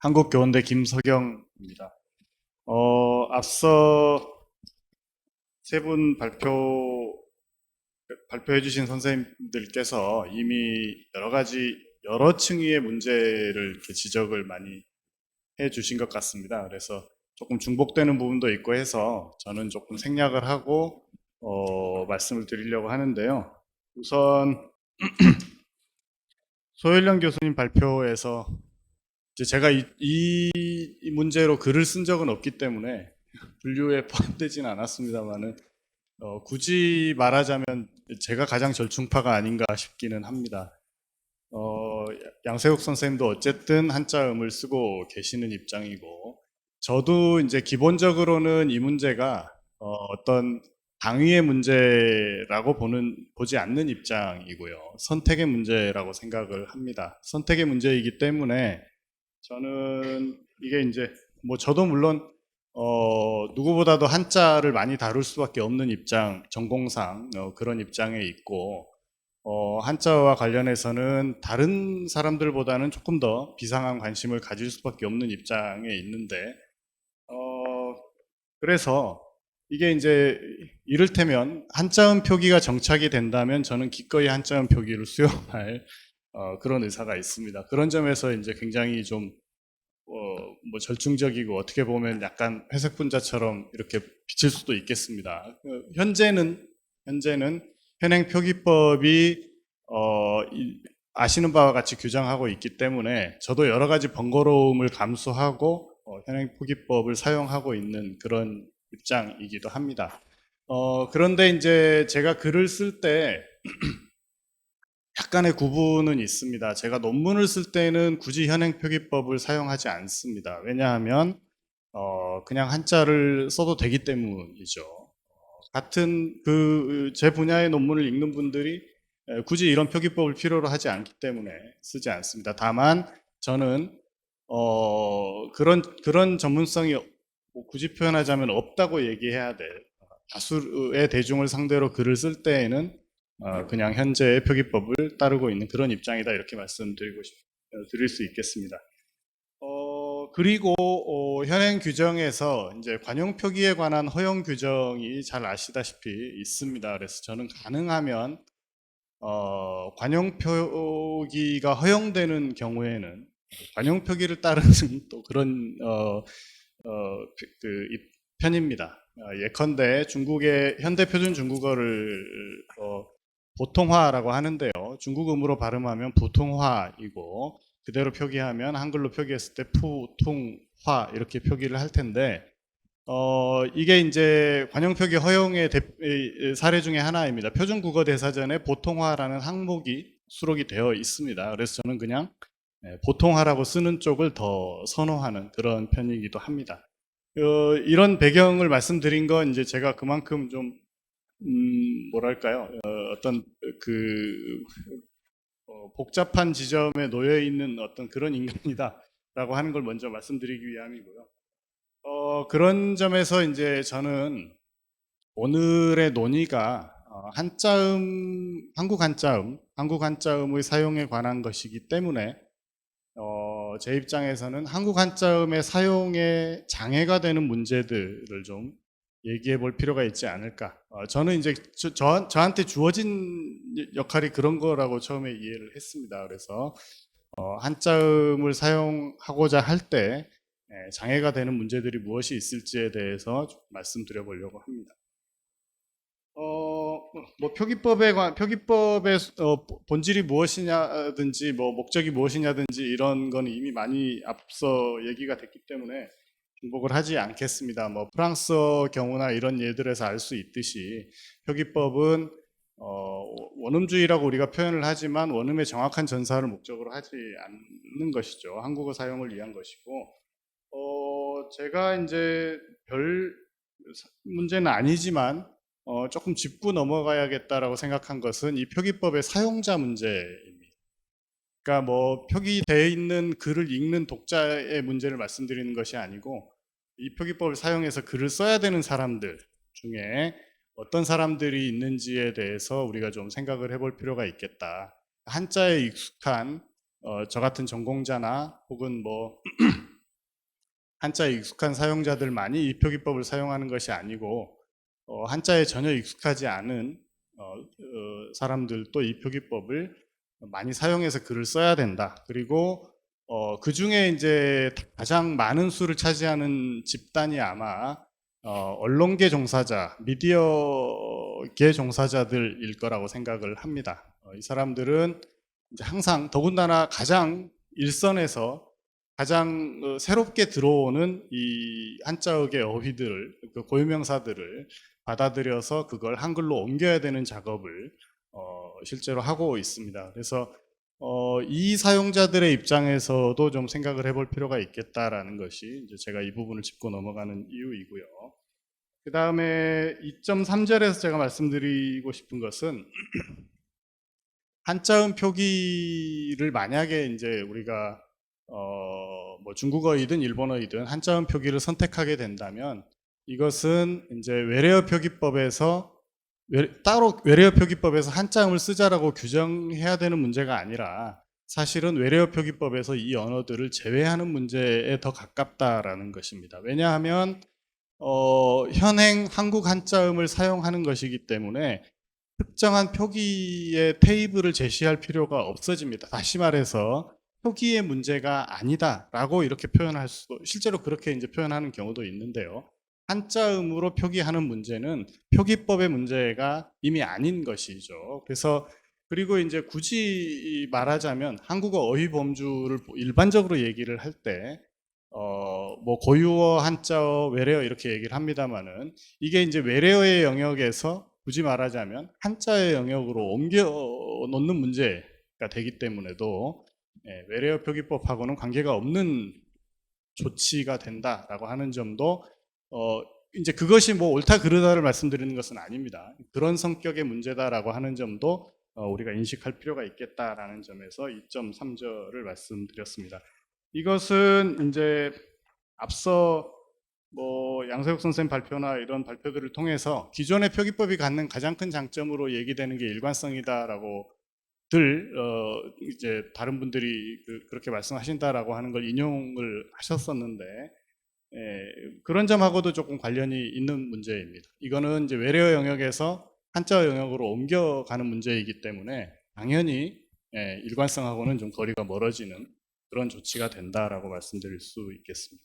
한국교원대 김석영입니다. 앞서 세 분 발표해 주신 선생님들께서 이미 여러 층위의 문제를 이렇게 지적을 많이 해 주신 것 같습니다. 그래서 조금 중복되는 부분도 있고 해서 저는 조금 생략을 하고 말씀을 드리려고 하는데요. 우선 소일령 교수님 발표에서 이제 제가 이 문제로 글을 쓴 적은 없기 때문에 분류에 포함되지는 않았습니다만은 굳이 말하자면 제가 가장 절충파가 아닌가 싶기는 합니다. 양세욱 선생님도 어쨌든 한자음을 쓰고 계시는 입장이고, 저도 이제 기본적으로는 이 문제가 어떤 당위의 문제라고 보지 않는 입장이고요. 선택의 문제라고 생각을 합니다. 선택의 문제이기 때문에 저는 이게 이제 뭐 저도 물론 누구보다도 한자를 많이 다룰 수밖에 없는 입장, 전공상 그런 입장에 있고, 한자와 관련해서는 다른 사람들보다는 조금 더 비상한 관심을 가질 수밖에 없는 입장에 있는데, 그래서 이게 이제 이를테면 한자음 표기가 정착이 된다면 저는 기꺼이 한자음 표기를 수용할 그런 의사가 있습니다. 그런 점에서 이제 굉장히 좀 뭐 절충적이고 어떻게 보면 약간 회색 분자처럼 이렇게 비칠 수도 있겠습니다. 현재는 현행 표기법이 아시는 바와 같이 규정하고 있기 때문에 저도 여러 가지 번거로움을 감수하고 현행 표기법을 사용하고 있는 그런 입장이기도 합니다. 그런데 이제 제가 글을 쓸 때 약간의 구분은 있습니다. 제가 논문을 쓸 때는 굳이 현행 표기법을 사용하지 않습니다. 왜냐하면 그냥 한자를 써도 되기 때문이죠. 같은 제 분야의 논문을 읽는 분들이 굳이 이런 표기법을 필요로 하지 않기 때문에 쓰지 않습니다. 다만 저는 그런 전문성이 굳이 표현하자면 없다고 얘기해야 될 다수의 대중을 상대로 글을 쓸 때에는 그냥 현재의 표기법을 따르고 있는 그런 입장이다, 이렇게 드릴 수 있겠습니다. 그리고 현행 규정에서 이제 관용 표기에 관한 허용 규정이 잘 아시다시피 있습니다. 그래서 저는 가능하면 관용 표기가 허용되는 경우에는 관용 표기를 따르는 또 그런 편입니다. 예컨대 중국의 현대 표준 중국어를 보통화라고 하는데요. 중국음으로 발음하면 부통화이고 그대로 표기하면 한글로 표기했을 때 푸통화 이렇게 표기를 할 텐데 이게 이제 관용 표기 허용의 사례 중에 하나입니다. 표준국어대사전에 보통화라는 항목이 수록이 되어 있습니다. 그래서 저는 그냥 보통화라고 쓰는 쪽을 더 선호하는 그런 편이기도 합니다. 이런 배경을 말씀드린 건 이제 제가 그만큼 좀 뭐랄까요, 어떤 그 복잡한 지점에 놓여 있는 어떤 그런 인간이다라고 하는 걸 먼저 말씀드리기 위함이고요. 그런 점에서 이제 저는 오늘의 논의가 한국 한자음의 사용에 관한 것이기 때문에 제 입장에서는 한국 한자음의 사용에 장애가 되는 문제들을 좀 얘기해 볼 필요가 있지 않을까. 저는 이제 저한테 주어진 역할이 그런 거라고 처음에 이해를 했습니다. 그래서 한자음을 사용하고자 할 때 장애가 되는 문제들이 무엇이 있을지에 대해서 좀 말씀드려 보려고 합니다. 뭐 표기법의 본질이 무엇이냐든지 뭐 목적이 무엇이냐든지 이런 건 이미 많이 앞서 얘기가 됐기 때문에 중복을 하지 않겠습니다. 뭐 프랑스어 경우나 이런 예들에서 알 수 있듯이 표기법은 원음주의라고 우리가 표현을 하지만 원음의 정확한 전사를 목적으로 하지 않는 것이죠. 한국어 사용을 위한 것이고 제가 이제 별 문제는 아니지만 조금 짚고 넘어가야겠다라고 생각한 것은 이 표기법의 사용자 문제입니다. 그러니까 뭐 표기되어 있는 글을 읽는 독자의 문제를 말씀드리는 것이 아니고 이 표기법을 사용해서 글을 써야 되는 사람들 중에 어떤 사람들이 있는지에 대해서 우리가 좀 생각을 해볼 필요가 있겠다. 한자에 익숙한 저 같은 전공자나 혹은 뭐 한자에 익숙한 사용자들만이 이 표기법을 사용하는 것이 아니고 한자에 전혀 익숙하지 않은 사람들도 이 표기법을 많이 사용해서 글을 써야 된다. 그리고 그 중에 이제 가장 많은 수를 차지하는 집단이 아마 언론계 종사자, 미디어계 종사자들일 거라고 생각을 합니다. 이 사람들은 이제 항상 더군다나 가장 일선에서 가장 새롭게 들어오는 이 한자어의 어휘들을, 그 고유명사들을 받아들여서 그걸 한글로 옮겨야 되는 작업을 실제로 하고 있습니다. 그래서 이 사용자들의 입장에서도 좀 생각을 해볼 필요가 있겠다라는 것이 이제 제가 이 부분을 짚고 넘어가는 이유이고요. 그 다음에 2.3절에서 제가 말씀드리고 싶은 것은 한자음 표기를 만약에 이제 우리가 뭐 중국어이든 일본어이든 한자음 표기를 선택하게 된다면 이것은 이제 외래어 표기법에서 따로 외래어 표기법에서 한자음을 쓰자라고 규정해야 되는 문제가 아니라 사실은 외래어 표기법에서 이 언어들을 제외하는 문제에 더 가깝다라는 것입니다. 왜냐하면 현행 한국 한자음을 사용하는 것이기 때문에 특정한 표기의 테이블을 제시할 필요가 없어집니다. 다시 말해서 표기의 문제가 아니다라고 이렇게 표현할 수도, 실제로 그렇게 이제 표현하는 경우도 있는데요. 한자음으로 표기하는 문제는 표기법의 문제가 이미 아닌 것이죠. 그래서 그리고 이제 굳이 말하자면 한국어 어휘 범주를 일반적으로 얘기를 할 때 뭐 고유어, 한자어, 외래어 이렇게 얘기를 합니다만은 이게 이제 외래어의 영역에서 굳이 말하자면 한자의 영역으로 옮겨 놓는 문제가 되기 때문에도 외래어 표기법하고는 관계가 없는 조치가 된다라고 하는 점도 이제 그것이 뭐 옳다 그르다를 말씀드리는 것은 아닙니다. 그런 성격의 문제다라고 하는 점도 우리가 인식할 필요가 있겠다라는 점에서 2.3절을 말씀드렸습니다. 이것은 이제 앞서 뭐 양서육 선생님 발표나 이런 발표들을 통해서 기존의 표기법이 갖는 가장 큰 장점으로 얘기되는 게 일관성이다라고 이제 다른 분들이 그렇게 말씀하신다라고 하는 걸 인용을 하셨었는데 그런 점하고도 조금 관련이 있는 문제입니다. 이거는 이제 외래어 영역에서 한자어 영역으로 옮겨가는 문제이기 때문에 당연히 일관성하고는 좀 거리가 멀어지는 그런 조치가 된다라고 말씀드릴 수 있겠습니다.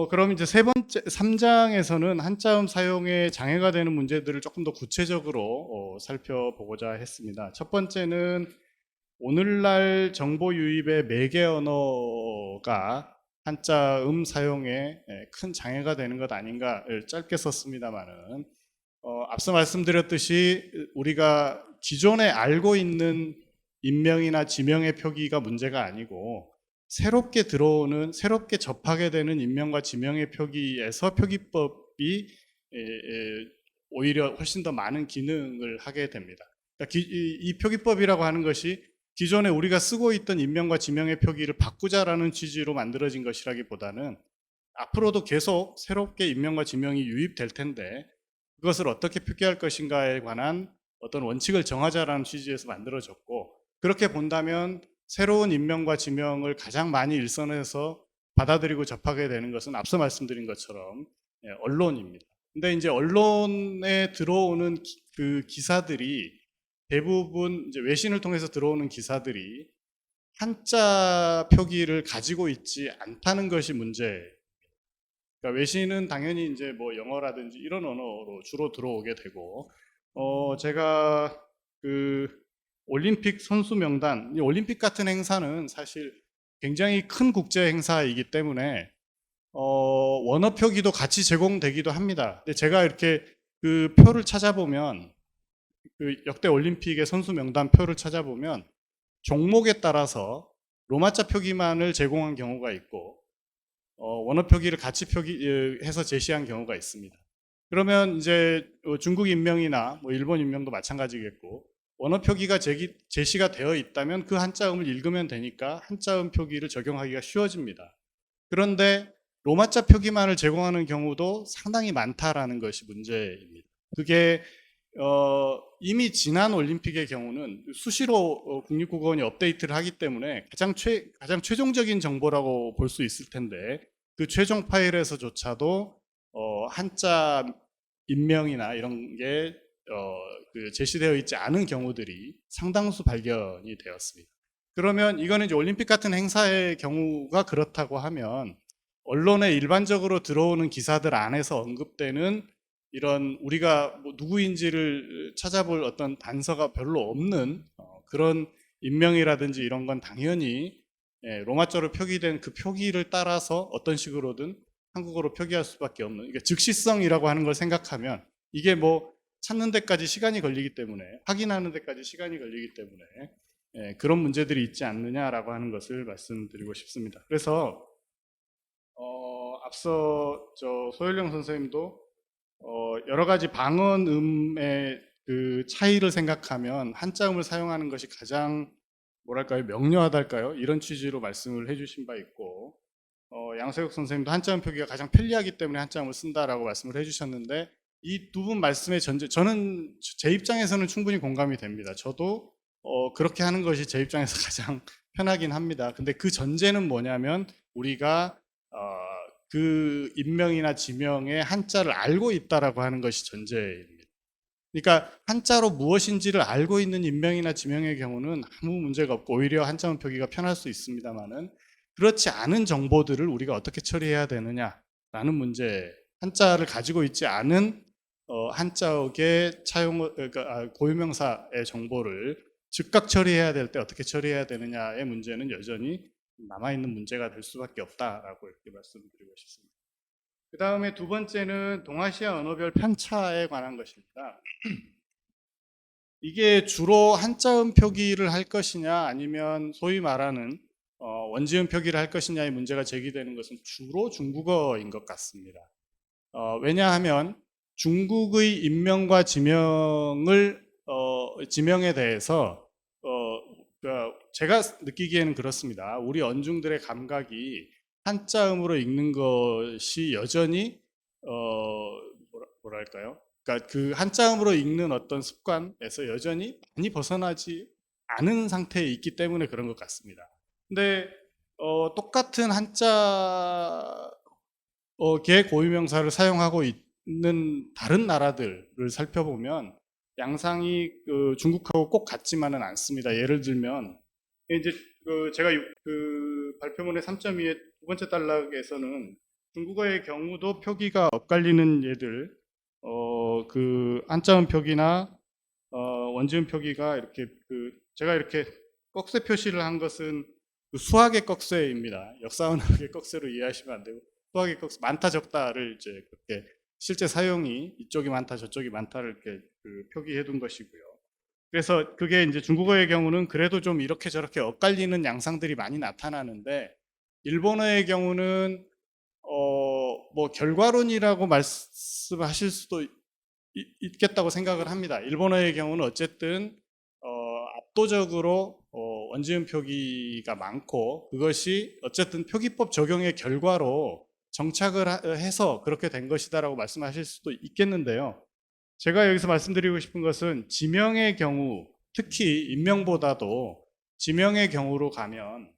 그럼 이제 세 번째 3장에서는 한자음 사용에 장애가 되는 문제들을 조금 더 구체적으로 살펴보고자 했습니다. 첫 번째는 오늘날 정보 유입의 매개 언어가 한자음 사용에 큰 장애가 되는 것 아닌가를 짧게 썼습니다만은 앞서 말씀드렸듯이 우리가 기존에 알고 있는 인명이나 지명의 표기가 문제가 아니고 새롭게 들어오는, 새롭게 접하게 되는 인명과 지명의 표기에서 표기법이 오히려 훨씬 더 많은 기능을 하게 됩니다. 그러니까 이 표기법이라고 하는 것이 기존에 우리가 쓰고 있던 인명과 지명의 표기를 바꾸자라는 취지로 만들어진 것이라기보다는 앞으로도 계속 새롭게 인명과 지명이 유입될 텐데 그것을 어떻게 표기할 것인가에 관한 어떤 원칙을 정하자라는 취지에서 만들어졌고, 그렇게 본다면 새로운 인명과 지명을 가장 많이 일선에서 받아들이고 접하게 되는 것은 앞서 말씀드린 것처럼 언론입니다. 근데 이제 언론에 들어오는 그 기사들이 대부분 이제 외신을 통해서 들어오는 기사들이 한자 표기를 가지고 있지 않다는 것이 문제예요. 그러니까 외신은 당연히 이제 뭐 영어라든지 이런 언어로 주로 들어오게 되고, 제가 그 올림픽 선수 명단, 올림픽 같은 행사는 사실 굉장히 큰 국제 행사이기 때문에 원어 표기도 같이 제공되기도 합니다. 근데 제가 이렇게 그 표를 찾아보면 그 역대 올림픽의 선수 명단 표를 찾아보면 종목에 따라서 로마자 표기만을 제공한 경우가 있고 원어 표기를 같이 표기해서 제시한 경우가 있습니다. 그러면 이제 중국 인명이나 뭐 일본 인명도 마찬가지겠고 원어 표기가 제시가 되어 있다면 그 한자음을 읽으면 되니까 한자음 표기를 적용하기가 쉬워집니다. 그런데 로마자 표기만을 제공하는 경우도 상당히 많다라는 것이 문제입니다. 그게 이미 지난 올림픽의 경우는 수시로 국립국어원이 업데이트를 하기 때문에 가장 최종적인 정보라고 볼 수 있을 텐데 그 최종 파일에서조차도 한자 인명이나 이런 게 제시되어 있지 않은 경우들이 상당수 발견이 되었습니다. 그러면 이거는 이제 올림픽 같은 행사의 경우가 그렇다고 하면 언론에 일반적으로 들어오는 기사들 안에서 언급되는 이런 우리가 뭐 누구인지를 찾아볼 어떤 단서가 별로 없는 그런 인명이라든지 이런 건 당연히 로마자로 표기된 그 표기를 따라서 어떤 식으로든 한국어로 표기할 수밖에 없는, 그러니까 즉시성이라고 하는 걸 생각하면 이게 뭐 찾는 데까지 시간이 걸리기 때문에, 확인하는 데까지 시간이 걸리기 때문에 그런 문제들이 있지 않느냐라고 하는 것을 말씀드리고 싶습니다. 그래서 앞서 소연령 선생님도 여러 가지 방언음의 그 차이를 생각하면 한자음을 사용하는 것이 가장 뭐랄까요, 명료하달까요? 이런 취지로 말씀을 해주신 바 있고, 양세국 선생님도 한자음 표기가 가장 편리하기 때문에 한자음을 쓴다라고 말씀을 해주셨는데, 이 두 분 말씀의 전제, 저는 제 입장에서는 충분히 공감이 됩니다. 저도 그렇게 하는 것이 제 입장에서 가장 편하긴 합니다. 근데 그 전제는 뭐냐면 우리가 그 인명이나 지명의 한자를 알고 있다라고 하는 것이 전제입니다. 그러니까 한자로 무엇인지를 알고 있는 인명이나 지명의 경우는 아무 문제가 없고 오히려 한자음 표기가 편할 수 있습니다만은 그렇지 않은 정보들을 우리가 어떻게 처리해야 되느냐라는 문제, 한자를 가지고 있지 않은 한자어의 그러니까 고유명사의 정보를 즉각 처리해야 될 때 어떻게 처리해야 되느냐의 문제는 여전히 남아있는 문제가 될 수밖에 없다라고 이렇게 말씀드리고 싶습니다. 그 다음에 두 번째는 동아시아 언어별 편차에 관한 것입니다. 이게 주로 한자음 표기를 할 것이냐 아니면 소위 말하는 원지음 표기를 할 것이냐의 문제가 제기되는 것은 주로 중국어인 것 같습니다. 왜냐하면 중국의 인명과 지명에 대해서 그러니까 제가 느끼기에는 그렇습니다. 우리 언중들의 감각이 한자음으로 읽는 것이 여전히 뭐랄까요? 그러니까 그 한자음으로 읽는 어떤 습관에서 여전히 많이 벗어나지 않은 상태에 있기 때문에 그런 것 같습니다. 근데 똑같은 한자 개 고유명사를 사용하고 있는 다른 나라들을 살펴보면 양상이 중국하고 꼭 같지만은 않습니다. 예를 들면 이제 제가 그 발표문의 3.2의 두 번째 단락에서는 중국어의 경우도 표기가 엇갈리는 예들, 그 한자음 표기나 원지음 표기가 이렇게 제가 이렇게 꺽쇠 표시를 한 것은 그 수학의 꺽쇠입니다. 역사언어의 꺽쇠로 이해하시면 안 되고 수학의 꺽쇠, 많다 적다를 이제 그렇게 실제 사용이 이쪽이 많다 저쪽이 많다를 이렇게 표기해 둔 것이고요. 그래서 그게 이제 중국어의 경우는 그래도 좀 이렇게 저렇게 엇갈리는 양상들이 많이 나타나는데 일본어의 경우는 뭐 결과론이라고 말씀하실 수도 있겠다고 생각을 합니다. 일본어의 경우는 어쨌든 압도적으로 원지음 표기가 많고 그것이 어쨌든 표기법 적용의 결과로 정착을 해서 그렇게 된 것이다라고 말씀하실 수도 있겠는데요. 제가 여기서 말씀드리고 싶은 것은 지명의 경우, 특히 인명보다도 지명의 경우로 가면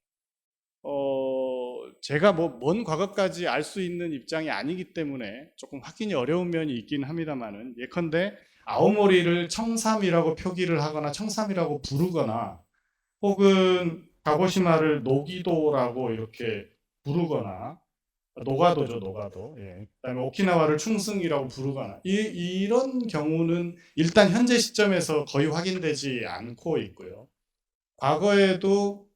제가 뭐 먼 과거까지 알 수 있는 입장이 아니기 때문에 조금 확인이 어려운 면이 있긴 합니다만은 예컨대 아오모리를 청삼이라고 표기를 하거나 청삼이라고 부르거나 혹은 가고시마를 노기도라고 이렇게 부르거나 노가도죠, 노가도. 예. 그다음에 오키나와를 충승이라고 부르거나 이런 경우는 일단 현재 시점에서 거의 확인되지 않고 있고요. 과거에도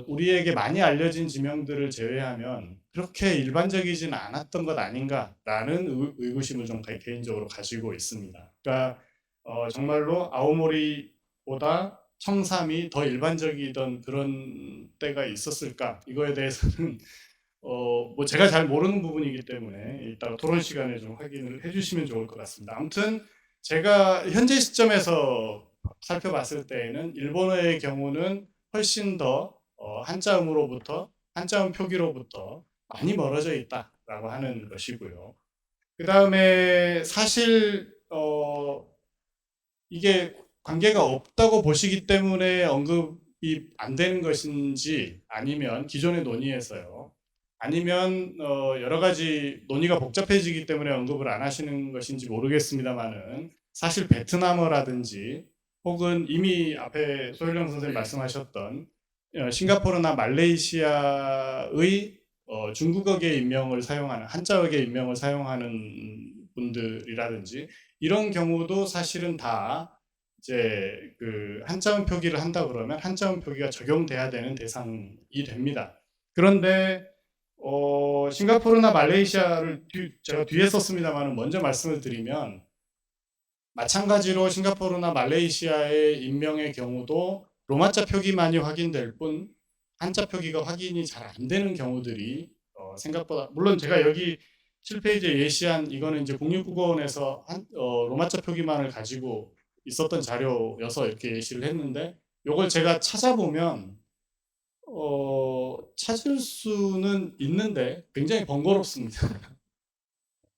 우리에게 많이 알려진 지명들을 제외하면 그렇게 일반적이지는 않았던 것 아닌가라는 의구심을 좀 개인적으로 가지고 있습니다. 그러니까 정말로 아오모리보다 청삼이 더 일반적이던 그런 때가 있었을까? 이거에 대해서는 뭐 제가 잘 모르는 부분이기 때문에 이따가 토론 시간에 좀 확인을 해주시면 좋을 것 같습니다. 아무튼 제가 현재 시점에서 살펴봤을 때에는 일본어의 경우는 훨씬 더 한자음 표기로부터 많이 멀어져 있다라고 하는 것이고요. 그 다음에 사실 이게 관계가 없다고 보시기 때문에 언급이 안 되는 것인지 아니면 기존의 논의에서요. 아니면 여러 가지 논의가 복잡해지기 때문에 언급을 안 하시는 것인지 모르겠습니다만은 사실 베트남어라든지 혹은 이미 앞에 소율령 선생님 말씀하셨던 싱가포르나 말레이시아의 중국어계 인명을 사용하는 한자어계 인명을 사용하는 분들이라든지 이런 경우도 사실은 다 이제 그 한자음 표기를 한다 그러면 한자음 표기가 적용돼야 되는 대상이 됩니다. 그런데 싱가포르나 말레이시아를 제가 뒤에 썼습니다만 먼저 말씀을 드리면 마찬가지로 싱가포르나 말레이시아의 인명의 경우도 로마자 표기만이 확인될 뿐 한자 표기가 확인이 잘 안 되는 경우들이 생각보다 물론 제가 여기 7페이지에 예시한 이거는 이제 국립국어원에서 로마자 표기만을 가지고 있었던 자료여서 이렇게 예시를 했는데 이걸 제가 찾아보면 찾을 수는 있는데 굉장히 번거롭습니다.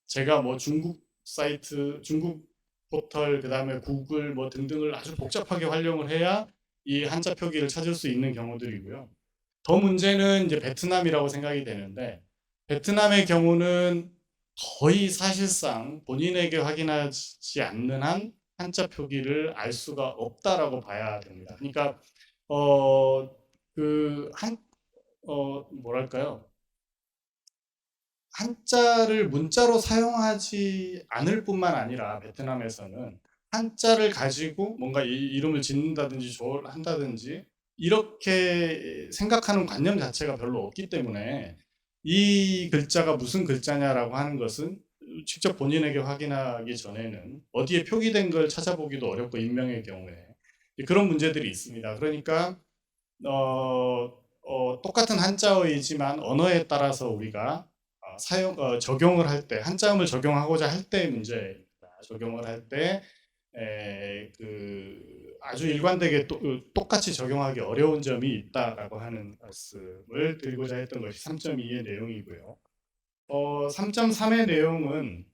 제가 뭐 중국 사이트, 중국 포털, 그 다음에 구글 뭐 등등을 아주 복잡하게 활용을 해야 이 한자 표기를 찾을 수 있는 경우들이고요. 더 문제는 이제 베트남이라고 생각이 되는데 베트남의 경우는 거의 사실상 본인에게 확인하지 않는 한 한자 표기를 알 수가 없다라고 봐야 됩니다. 그러니까 뭐랄까요? 한자를 문자로 사용하지 않을 뿐만 아니라 베트남에서는 한자를 가지고 뭔가 이름을 짓는다든지 한다든지 이렇게 생각하는 관념 자체가 별로 없기 때문에 이 글자가 무슨 글자냐라고 하는 것은 직접 본인에게 확인하기 전에는 어디에 표기된 걸 찾아보기도 어렵고 인명의 경우에 그런 문제들이 있습니다. 그러니까 똑같은 한자어이지만 언어에 따라서 우리가 적용을 할 때, 한자음을 적용하고자 할 때의 문제입니다. 적용을 할 때, 아주 일관되게 똑같이 적용하기 어려운 점이 있다라고 하는 말씀을 드리고자 했던 것이 3.2의 내용이고요. 3.3의 내용은,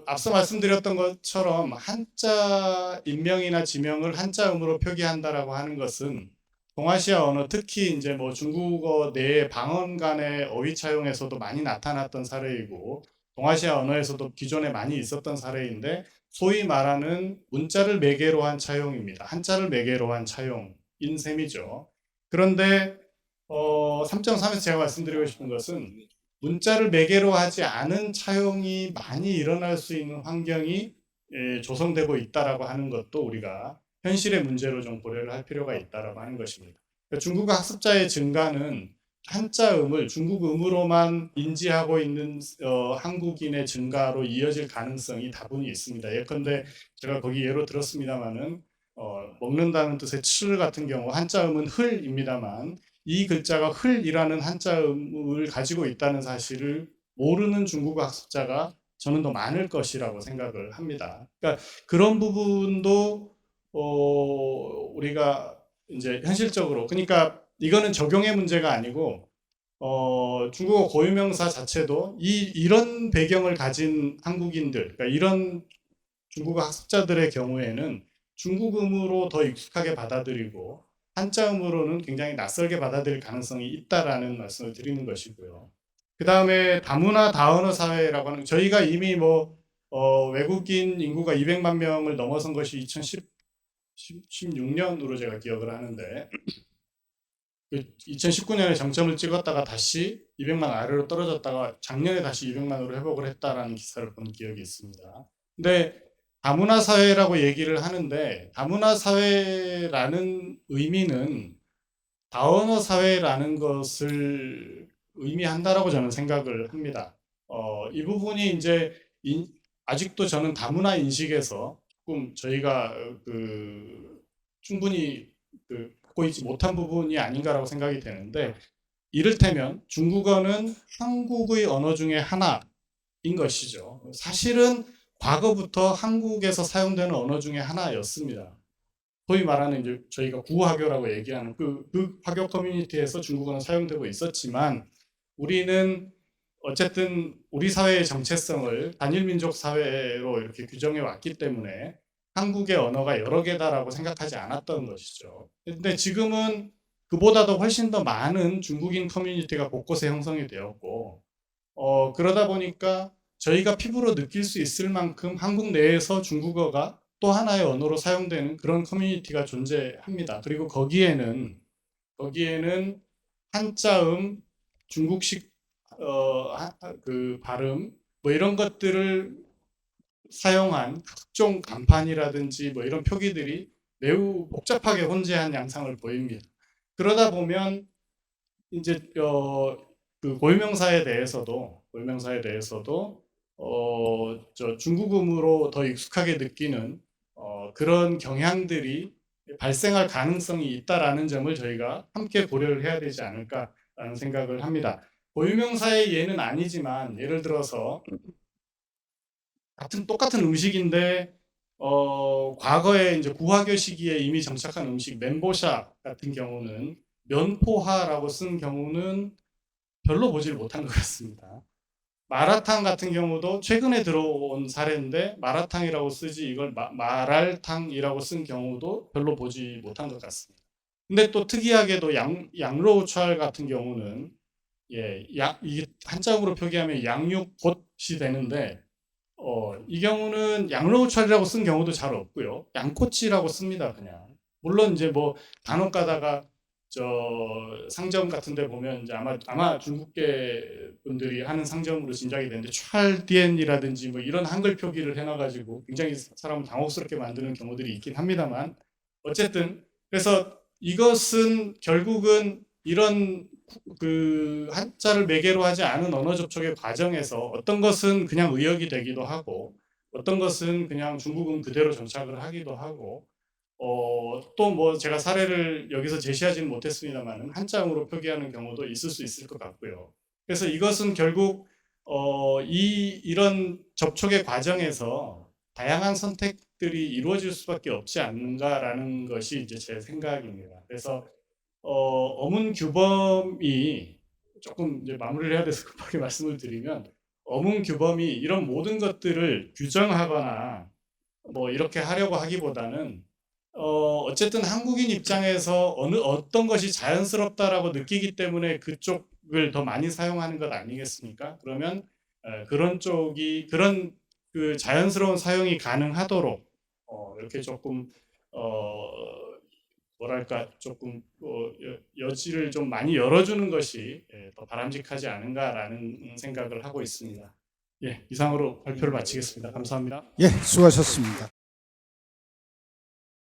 앞서 말씀드렸던 것처럼 한자 인명이나 지명을 한자음으로 표기한다라고 하는 것은 동아시아 언어, 특히 이제 뭐 중국어 내 방언 간의 어휘 차용에서도 많이 나타났던 사례이고, 동아시아 언어에서도 기존에 많이 있었던 사례인데, 소위 말하는 문자를 매개로 한 차용입니다. 한자를 매개로 한 차용인 셈이죠. 그런데 3.3에서 제가 말씀드리고 싶은 것은 문자를 매개로 하지 않은 차용이 많이 일어날 수 있는 환경이 조성되고 있다라고 하는 것도 우리가 현실의 문제로 좀 고려를 할 필요가 있다라고 하는 것입니다. 그러니까 중국어 학습자의 증가는 한자음을 중국음으로만 인지하고 있는 한국인의 증가로 이어질 가능성이 다분히 있습니다. 예컨대 제가 거기 예로 들었습니다만은 먹는다는 뜻의 칠 같은 경우 한자음은 흘입니다만 이 글자가 흘이라는 한자음을 가지고 있다는 사실을 모르는 중국어 학습자가 저는 더 많을 것이라고 생각을 합니다. 그러니까 그런 부분도 우리가 이제 현실적으로 그러니까 이거는 적용의 문제가 아니고 중국어 고유명사 자체도 이런 배경을 가진 한국인들, 그러니까 이런 중국어 학습자들의 경우에는 중국음으로 더 익숙하게 받아들이고 한자음으로는 굉장히 낯설게 받아들일 가능성이 있다라는 말씀을 드리는 것이고요. 그 다음에 다문화 다언어 사회라고 하는 저희가 이미 뭐 외국인 인구가 200만 명을 넘어선 것이 2016년으로 제가 기억을 하는데 2019년에 정점을 찍었다가 다시 200만 아래로 떨어졌다가 작년에 다시 200만으로 회복을 했다라는 기사를 본 기억이 있습니다. 근데 다문화 사회라고 얘기를 하는데 다문화 사회라는 의미는 다언어 사회라는 것을 의미한다라고 저는 생각을 합니다. 이 부분이 이제 아직도 저는 다문화 인식에서 조금 저희가 충분히 갖고 있지 못한 부분이 아닌가라고 생각이 되는데 이를테면 중국어는 한국의 언어 중에 하나인 것이죠. 사실은 과거부터 한국에서 사용되는 언어 중에 하나였습니다. 소위 말하는 이제 저희가 구화교라고 얘기하는 그 화교 커뮤니티에서 중국어는 사용되고 있었지만 우리는 어쨌든 우리 사회의 정체성을 단일민족 사회로 이렇게 규정해 왔기 때문에 한국의 언어가 여러 개다라고 생각하지 않았던 것이죠. 근데 지금은 그보다도 훨씬 더 많은 중국인 커뮤니티가 곳곳에 형성이 되었고, 그러다 보니까 저희가 피부로 느낄 수 있을 만큼 한국 내에서 중국어가 또 하나의 언어로 사용되는 그런 커뮤니티가 존재합니다. 그리고 거기에는 한자음, 중국식 그 발음 뭐 이런 것들을 사용한 각종 간판이라든지 뭐 이런 표기들이 매우 복잡하게 혼재한 양상을 보입니다. 그러다 보면 이제 그 고유명사에 대해서도 저 중국음으로 더 익숙하게 느끼는 그런 경향들이 발생할 가능성이 있다라는 점을 저희가 함께 고려를 해야 되지 않을까라는 생각을 합니다. 고유명사의 예는 아니지만 예를 들어서 똑같은 음식인데 과거에 이제 구화교 시기에 이미 정착한 음식 멘보샤 같은 경우는 면포하라고 쓴 경우는 별로 보질 못한 것 같습니다. 마라탕 같은 경우도 최근에 들어온 사례인데 마라탕이라고 쓰지 이걸 마랄탕이라고 쓴 경우도 별로 보지 못한 것 같습니다. 근데 또 특이하게도 양로우찰 같은 경우는 이게 한자음으로 표기하면 양육봇이 되는데 이 경우는 양로우찰이라고 쓴 경우도 잘 없고요. 양꼬치라고 씁니다, 그냥. 물론 이제 뭐 간혹 가다가 저 상점 같은 데 보면 이제 아마 중국계 분들이 하는 상점으로 진작이 되는데 찰디엔이라든지 뭐 이런 한글 표기를 해놔 가지고 굉장히 사람을 당혹스럽게 만드는 경우들이 있긴 합니다만 어쨌든 그래서 이것은 결국은 이런 그 한자를 매개로 하지 않은 언어 접촉의 과정에서 어떤 것은 그냥 의역이 되기도 하고 어떤 것은 그냥 중국은 그대로 정착을 하기도 하고 또 뭐 제가 사례를 여기서 제시하지는 못했습니다만 한자음으로 표기하는 경우도 있을 수 있을 것 같고요. 그래서 이것은 결국 이런 접촉의 과정에서 다양한 선택들이 이루어질 수밖에 없지 않는가라는 것이 이제 제 생각입니다. 그래서 어문 규범이 조금 이제 마무리를 해야 돼서 급하게 말씀을 드리면 어문 규범이 이런 모든 것들을 규정하거나 뭐 이렇게 하려고 하기보다는 어쨌든 한국인 입장에서 어떤 것이 자연스럽다라고 느끼기 때문에 그쪽을 더 많이 사용하는 것 아니겠습니까? 그러면 그런 그 자연스러운 사용이 가능하도록 이렇게 조금 어, 뭐랄까 조금 여지를 좀 많이 열어주는 것이 더 바람직하지 않은가라는 생각을 하고 있습니다. 예, 이상으로 발표를 마치겠습니다. 감사합니다. 예, 수고하셨습니다.